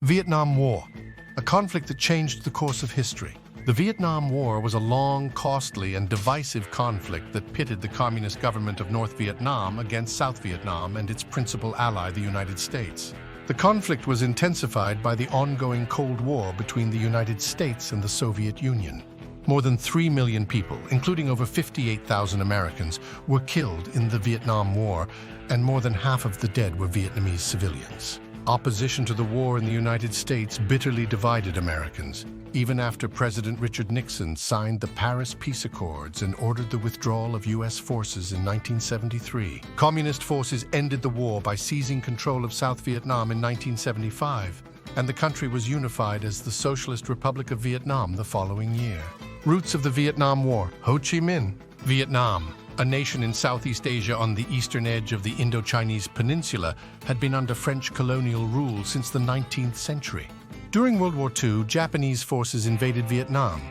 Vietnam War, a conflict that changed the course of history. The Vietnam War was a long, costly, and divisive conflict that pitted the Communist government of North Vietnam against South Vietnam and its principal ally, the United States. The conflict was intensified by the ongoing Cold War between the United States and the Soviet Union. More than 3 million people, including over 58,000 Americans, were killed in the Vietnam War, and more than half of the dead were Vietnamese civilians. Opposition to the war in the United States bitterly divided Americans, even after President Richard Nixon signed the Paris Peace Accords and ordered the withdrawal of U.S. forces in 1973. Communist forces ended the war by seizing control of South Vietnam in 1975, and the country was unified as the Socialist Republic of Vietnam the following year. Roots of the Vietnam War: Ho Chi Minh. Vietnam, a nation in Southeast Asia on the eastern edge of the Indo-Chinese peninsula, had been under French colonial rule since the 19th century. During World War II, Japanese forces invaded Vietnam.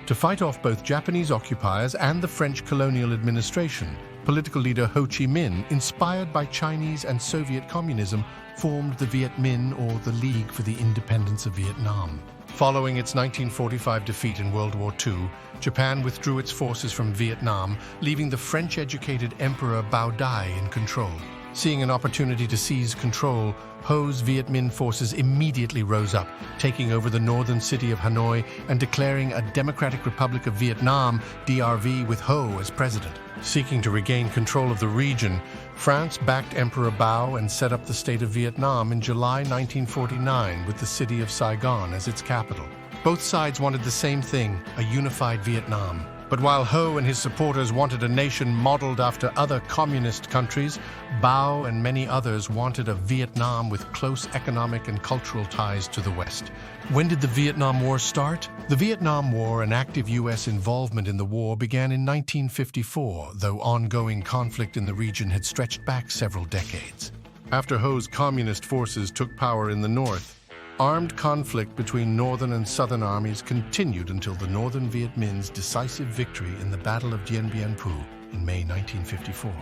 To fight off both Japanese occupiers and the French colonial administration, political leader Ho Chi Minh, inspired by Chinese and Soviet communism, formed the Viet Minh, or the League for the Independence of Vietnam. Following its 1945 defeat in World War II, Japan withdrew its forces from Vietnam, leaving the French-educated Emperor Bao Dai in control. Seeing an opportunity to seize control, Ho's Viet Minh forces immediately rose up, taking over the northern city of Hanoi and declaring a Democratic Republic of Vietnam, DRV, with Ho as president. Seeking to regain control of the region, France backed Emperor Bao and set up the state of Vietnam in July 1949 with the city of Saigon as its capital. Both sides wanted the same thing: a unified Vietnam. But while Ho and his supporters wanted a nation modeled after other communist countries, Bao and many others wanted a Vietnam with close economic and cultural ties to the West. When did the Vietnam War start? The Vietnam War and active U.S. involvement in the war began in 1954, though ongoing conflict in the region had stretched back several decades. After Ho's communist forces took power in the north, armed conflict between northern and southern armies continued until the northern Viet Minh's decisive victory in the Battle of Dien Bien Phu in May 1954.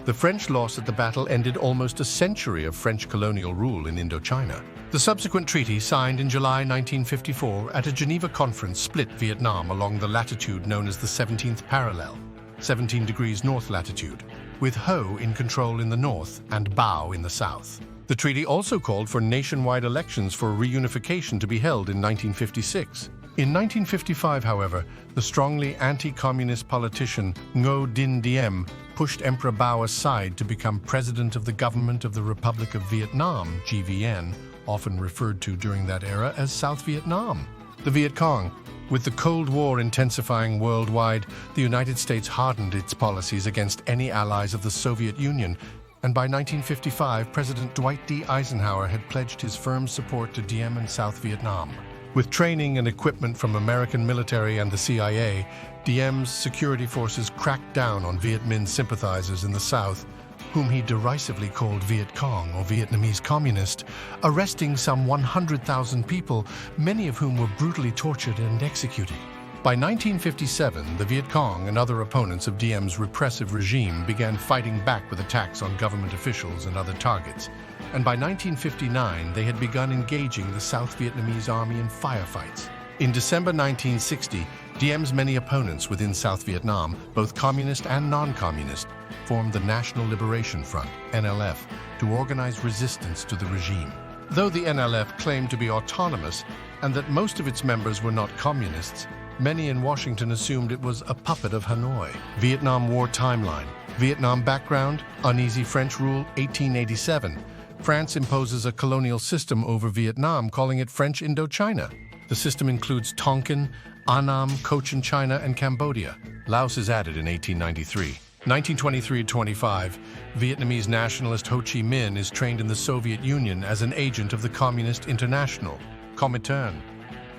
The French loss at the battle ended almost a century of French colonial rule in Indochina. The subsequent treaty, signed in July 1954 at a Geneva conference, split Vietnam along the latitude known as the 17th parallel, 17 degrees north latitude, with Ho in control in the north and Bao in the south. The treaty also called for nationwide elections for reunification to be held in 1956. In 1955, however, the strongly anti-communist politician Ngo Dinh Diem pushed Emperor Bao aside to become president of the Government of the Republic of Vietnam, GVN, often referred to during that era as South Vietnam. The Viet Cong. With the Cold War intensifying worldwide, the United States hardened its policies against any allies of the Soviet Union, and by 1955, President Dwight D. Eisenhower had pledged his firm support to Diem and South Vietnam. With training and equipment from American military and the CIA, Diem's security forces cracked down on Viet Minh sympathizers in the South, whom he derisively called Viet Cong, or Vietnamese communist, arresting some 100,000 people, many of whom were brutally tortured and executed. By 1957, the Viet Cong and other opponents of Diem's repressive regime began fighting back with attacks on government officials and other targets, and by 1959 they had begun engaging the South Vietnamese army in firefights. In December 1960, Diem's many opponents within South Vietnam, both communist and non-communist, formed the National Liberation Front, NLF, to organize resistance to the regime. Though the NLF claimed to be autonomous and that most of its members were not communists, many in Washington assumed it was a puppet of Hanoi. Vietnam War timeline. Vietnam background: uneasy French rule, 1887. France imposes a colonial system over Vietnam, calling it French Indochina. The system includes Tonkin, Annam, Cochin China, and Cambodia. Laos is added in 1893. 1923-25, Vietnamese nationalist Ho Chi Minh is trained in the Soviet Union as an agent of the Communist International, Comintern.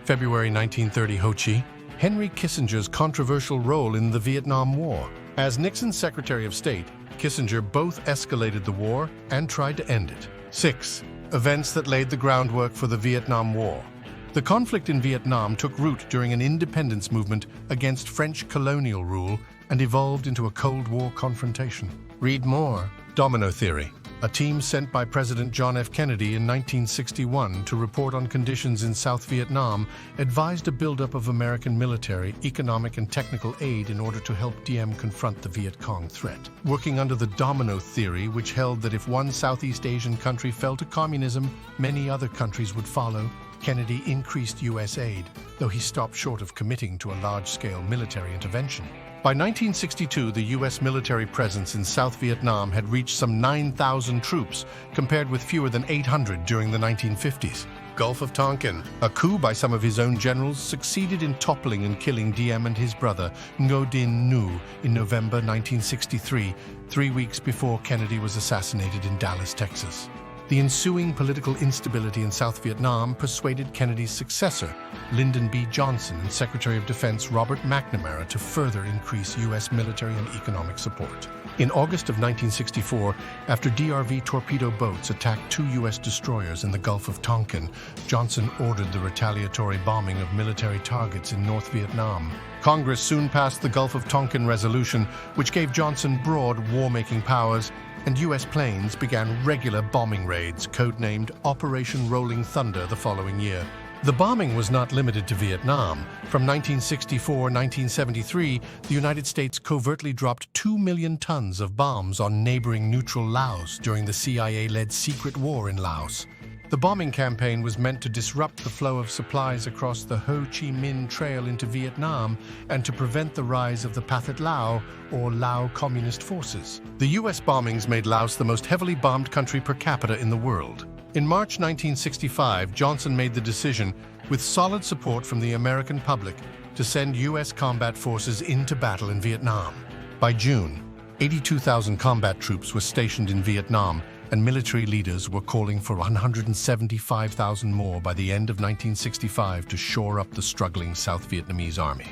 February 1930, Ho Chi. Henry Kissinger's controversial role in the Vietnam War. As Nixon's Secretary of State, Kissinger both escalated the war and tried to end it. 6. Events that laid the groundwork for the Vietnam War. The conflict in Vietnam took root during an independence movement against French colonial rule and evolved into a Cold War confrontation. Read more. Domino theory. A team sent by President John F. Kennedy in 1961 to report on conditions in South Vietnam advised a buildup of American military, economic, and technical aid in order to help Diem confront the Viet Cong threat. Working under the domino theory, which held that if one Southeast Asian country fell to communism, many other countries would follow, Kennedy increased U.S. aid, though he stopped short of committing to a large-scale military intervention. By 1962, the U.S. military presence in South Vietnam had reached some 9,000 troops, compared with fewer than 800 during the 1950s. Gulf of Tonkin. A coup by some of his own generals succeeded in toppling and killing Diem and his brother, Ngo Dinh Nhu, in November 1963, 3 weeks before Kennedy was assassinated in Dallas, Texas. The ensuing political instability in South Vietnam persuaded Kennedy's successor, Lyndon B. Johnson, and Secretary of Defense Robert McNamara to further increase U.S. military and economic support. In August of 1964, after DRV torpedo boats attacked 2 U.S. destroyers in the Gulf of Tonkin, Johnson ordered the retaliatory bombing of military targets in North Vietnam. Congress soon passed the Gulf of Tonkin Resolution, which gave Johnson broad war-making powers, and U.S. planes began regular bombing raids, codenamed Operation Rolling Thunder, the following year. The bombing was not limited to Vietnam. From 1964-1973, the United States covertly dropped 2 million tons of bombs on neighboring neutral Laos during the CIA-led secret war in Laos. The bombing campaign was meant to disrupt the flow of supplies across the Ho Chi Minh Trail into Vietnam and to prevent the rise of the Pathet Lao, or Lao Communist Forces. The U.S. bombings made Laos the most heavily bombed country per capita in the world. In March 1965, Johnson made the decision, with solid support from the American public, to send U.S. combat forces into battle in Vietnam. By June, 82,000 combat troops were stationed in Vietnam, and military leaders were calling for 175,000 more by the end of 1965 to shore up the struggling South Vietnamese army.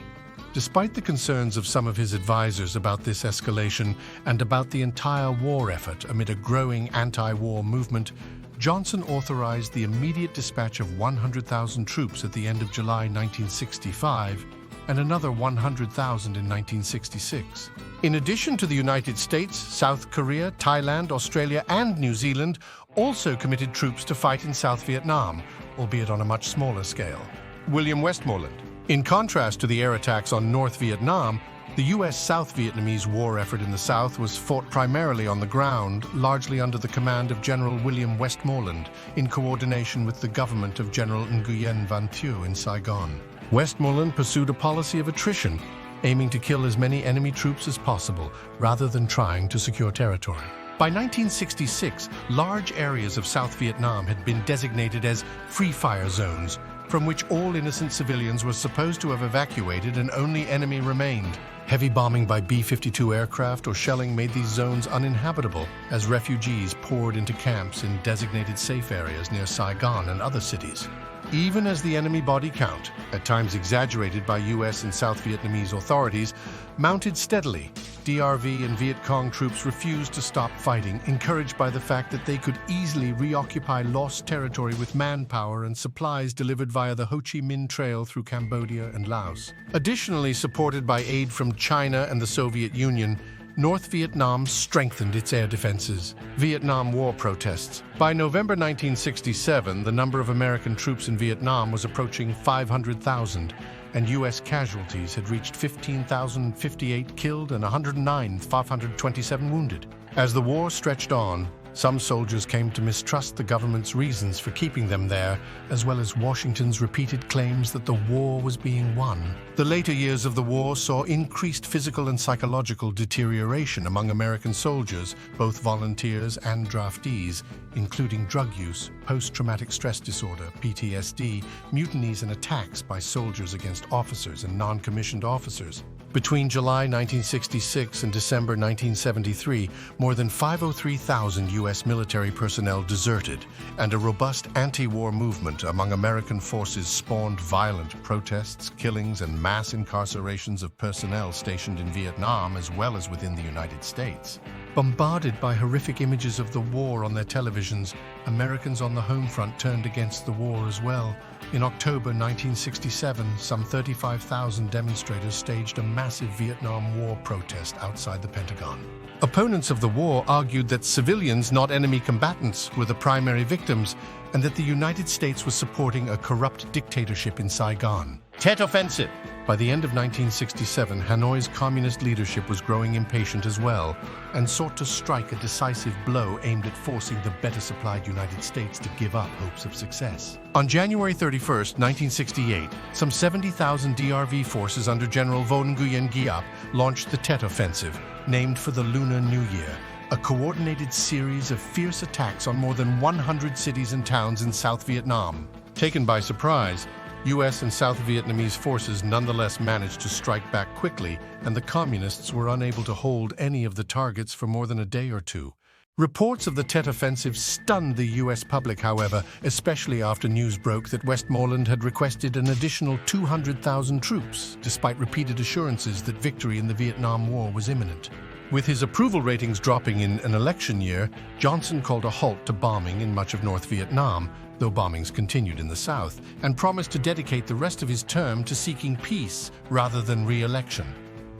Despite the concerns of some of his advisors about this escalation and about the entire war effort amid a growing anti-war movement, Johnson authorized the immediate dispatch of 100,000 troops at the end of July 1965 and another 100,000 in 1966. In addition to the United States, South Korea, Thailand, Australia, and New Zealand also committed troops to fight in South Vietnam, albeit on a much smaller scale. William Westmoreland. In contrast to the air attacks on North Vietnam, the U.S. South Vietnamese war effort in the South was fought primarily on the ground, largely under the command of General William Westmoreland, in coordination with the government of General Nguyen Van Thieu in Saigon. Westmoreland pursued a policy of attrition, aiming to kill as many enemy troops as possible, rather than trying to secure territory. By 1966, large areas of South Vietnam had been designated as free-fire zones, from which all innocent civilians were supposed to have evacuated and only enemy remained. Heavy bombing by B-52 aircraft or shelling made these zones uninhabitable as refugees poured into camps in designated safe areas near Saigon and other cities. Even as the enemy body count, at times exaggerated by U.S. and South Vietnamese authorities, mounted steadily, DRV and Viet Cong troops refused to stop fighting, encouraged by the fact that they could easily reoccupy lost territory with manpower and supplies delivered via the Ho Chi Minh Trail through Cambodia and Laos. Additionally, supported by aid from China and the Soviet Union, North Vietnam strengthened its air defenses. Vietnam War protests. By November 1967, the number of American troops in Vietnam was approaching 500,000, and U.S. casualties had reached 15,058 killed and 109,527 wounded. As the war stretched on, some soldiers came to mistrust the government's reasons for keeping them there, as well as Washington's repeated claims that the war was being won. The later years of the war saw increased physical and psychological deterioration among American soldiers, both volunteers and draftees, including drug use, post-traumatic stress disorder, PTSD, mutinies and attacks by soldiers against officers and non-commissioned officers. Between July 1966 and December 1973, more than 503,000 U.S. military personnel deserted, and a robust anti-war movement among American forces spawned violent protests, killings, and mass incarcerations of personnel stationed in Vietnam as well as within the United States. Bombarded by horrific images of the war on their televisions, Americans on the home front turned against the war as well, In October 1967, some 35,000 demonstrators staged a massive Vietnam War protest outside the Pentagon. Opponents of the war argued that civilians, not enemy combatants, were the primary victims, and that the United States was supporting a corrupt dictatorship in Saigon. Tet Offensive. By the end of 1967, Hanoi's communist leadership was growing impatient as well, and sought to strike a decisive blow aimed at forcing the better-supplied United States to give up hopes of success. On January 31, 1968, some 70,000 DRV forces under General Vo Nguyen Giap launched the Tet Offensive, named for the Lunar New Year, a coordinated series of fierce attacks on more than 100 cities and towns in South Vietnam. Taken by surprise, U.S. and South Vietnamese forces nonetheless managed to strike back quickly, and the Communists were unable to hold any of the targets for more than a day or two. Reports of the Tet Offensive stunned the U.S. public, however, especially after news broke that Westmoreland had requested an additional 200,000 troops, despite repeated assurances that victory in the Vietnam War was imminent. With his approval ratings dropping in an election year, Johnson called a halt to bombing in much of North Vietnam, though bombings continued in the South, and promised to dedicate the rest of his term to seeking peace rather than re-election.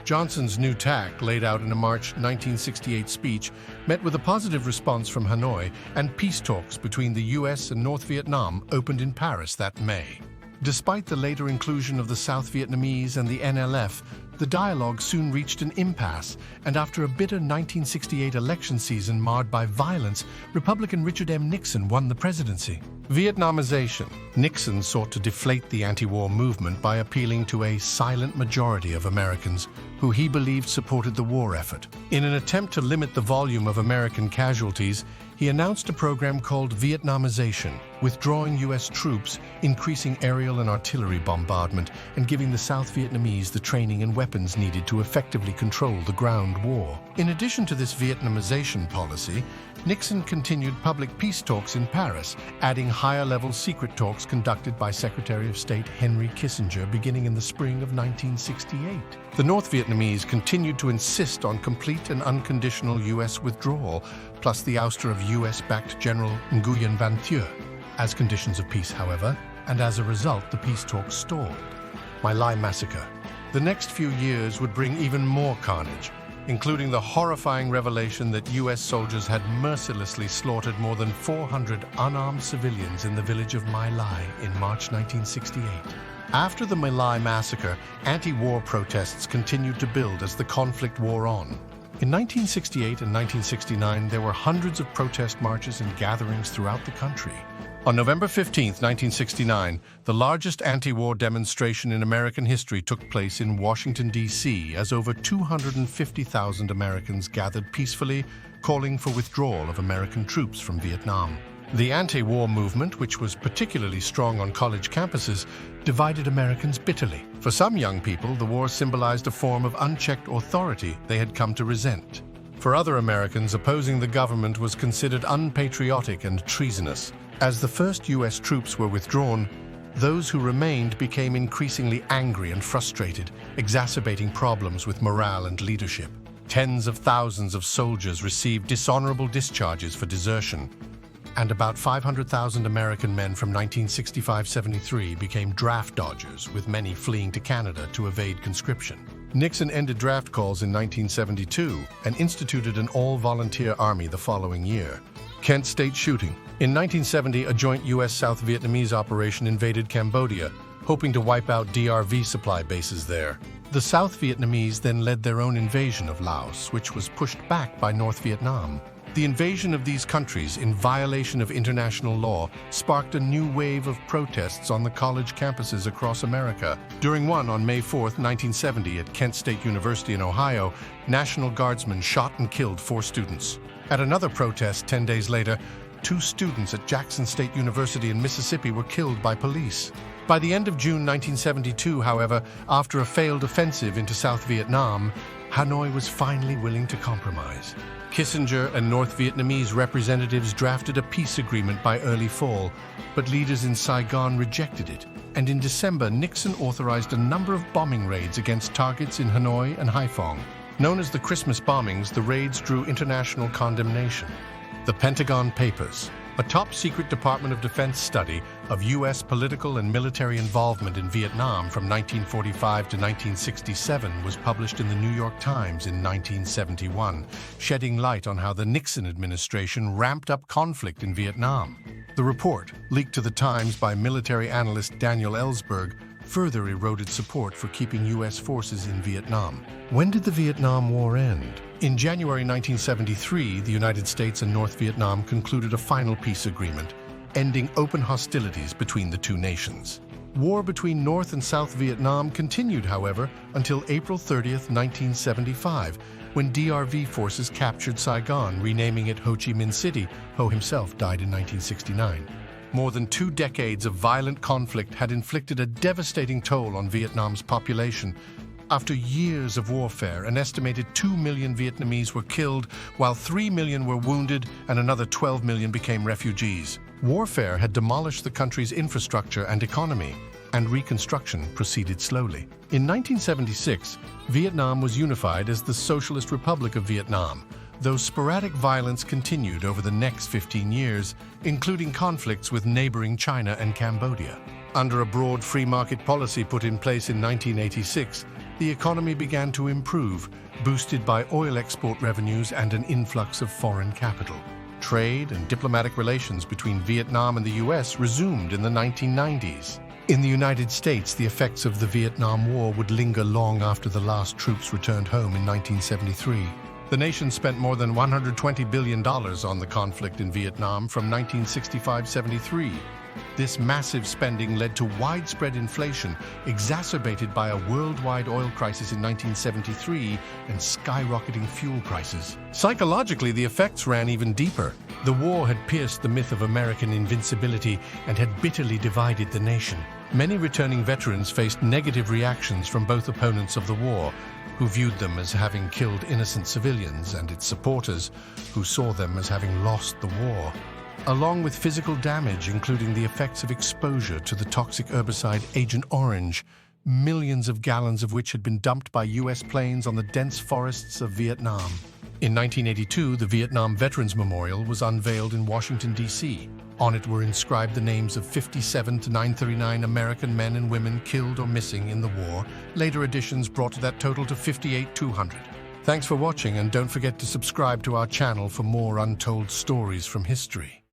Johnson's new tack, laid out in a March 1968 speech, met with a positive response from Hanoi, and peace talks between the U.S. and North Vietnam opened in Paris that May. Despite the later inclusion of the South Vietnamese and the NLF, the dialogue soon reached an impasse, and after a bitter 1968 election season marred by violence, Republican Richard M. Nixon won the presidency. Vietnamization. Nixon sought to deflate the anti-war movement by appealing to a silent majority of Americans who he believed supported the war effort. In an attempt to limit the volume of American casualties, he announced a program called Vietnamization, withdrawing U.S. troops, increasing aerial and artillery bombardment, and giving the South Vietnamese the training and weapons needed to effectively control the ground war. In addition to this Vietnamization policy, Nixon continued public peace talks in Paris, adding higher-level secret talks conducted by Secretary of State Henry Kissinger beginning in the spring of 1968. The North Vietnamese continued to insist on complete and unconditional U.S. withdrawal, plus the ouster of U.S.-backed General Nguyen Van Thieu as conditions of peace, however, and as a result, the peace talks stalled. My Lai Massacre. The next few years would bring even more carnage, including the horrifying revelation that U.S. soldiers had mercilessly slaughtered more than 400 unarmed civilians in the village of My Lai in March 1968. After the My Lai massacre, anti-war protests continued to build as the conflict wore on. In 1968 and 1969, there were hundreds of protest marches and gatherings throughout the country. On November 15, 1969, the largest anti-war demonstration in American history took place in Washington, D.C., as over 250,000 Americans gathered peacefully, calling for withdrawal of American troops from Vietnam. The anti-war movement, which was particularly strong on college campuses, divided Americans bitterly. For some young people, the war symbolized a form of unchecked authority they had come to resent. For other Americans, opposing the government was considered unpatriotic and treasonous. As the first U.S. troops were withdrawn, those who remained became increasingly angry and frustrated, exacerbating problems with morale and leadership. Tens of thousands of soldiers received dishonorable discharges for desertion, and about 500,000 American men from 1965-73 became draft dodgers, with many fleeing to Canada to evade conscription. Nixon ended draft calls in 1972 and instituted an all-volunteer army the following year. Kent State shooting. In 1970, a joint U.S.-South Vietnamese operation invaded Cambodia, hoping to wipe out DRV supply bases there. The South Vietnamese then led their own invasion of Laos, which was pushed back by North Vietnam. The invasion of these countries, in violation of international law, sparked a new wave of protests on the college campuses across America. During one on May 4, 1970, at Kent State University in Ohio, National Guardsmen shot and killed 4 students. At another protest 10 days later, 2 students at Jackson State University in Mississippi were killed by police. By the end of June 1972, however, after a failed offensive into South Vietnam, Hanoi was finally willing to compromise. Kissinger and North Vietnamese representatives drafted a peace agreement by early fall, but leaders in Saigon rejected it. And in December, Nixon authorized a number of bombing raids against targets in Hanoi and Haiphong. Known as the Christmas bombings, the raids drew international condemnation. The Pentagon Papers. A top-secret Department of Defense study of U.S. political and military involvement in Vietnam from 1945 to 1967 was published in the New York Times in 1971, shedding light on how the Nixon administration ramped up conflict in Vietnam. The report, leaked to the Times by military analyst Daniel Ellsberg, further eroded support for keeping U.S. forces in Vietnam. When did the Vietnam War end? In January 1973, the United States and North Vietnam concluded a final peace agreement, ending open hostilities between the two nations. War between North and South Vietnam continued, however, until April 30, 1975, when DRV forces captured Saigon, renaming it Ho Chi Minh City. Ho himself died in 1969. More than 2 decades of violent conflict had inflicted a devastating toll on Vietnam's population. After years of warfare, an estimated 2 million Vietnamese were killed, while 3 million were wounded and another 12 million became refugees. Warfare had demolished the country's infrastructure and economy, and reconstruction proceeded slowly. In 1976, Vietnam was unified as the Socialist Republic of Vietnam, though sporadic violence continued over the next 15 years, including conflicts with neighboring China and Cambodia. Under a broad free market policy put in place in 1986, the economy began to improve, boosted by oil export revenues and an influx of foreign capital. Trade and diplomatic relations between Vietnam and the U.S. resumed in the 1990s. In the United States, the effects of the Vietnam War would linger long after the last troops returned home in 1973. The nation spent more than $120 billion on the conflict in Vietnam from 1965-73. This massive spending led to widespread inflation, exacerbated by a worldwide oil crisis in 1973 and skyrocketing fuel prices. Psychologically, the effects ran even deeper. The war had pierced the myth of American invincibility and had bitterly divided the nation. Many returning veterans faced negative reactions from both opponents of the war, who viewed them as having killed innocent civilians, and its supporters, who saw them as having lost the war. Along with physical damage, including the effects of exposure to the toxic herbicide Agent Orange, millions of gallons of which had been dumped by U.S. planes on the dense forests of Vietnam. In 1982, the Vietnam Veterans Memorial was unveiled in Washington, D.C. On it were inscribed the names of 57 to 939 American men and women killed or missing in the war. Later editions brought that total to 58,200. Thanks for watching, and don't forget to subscribe to our channel for more untold stories from history.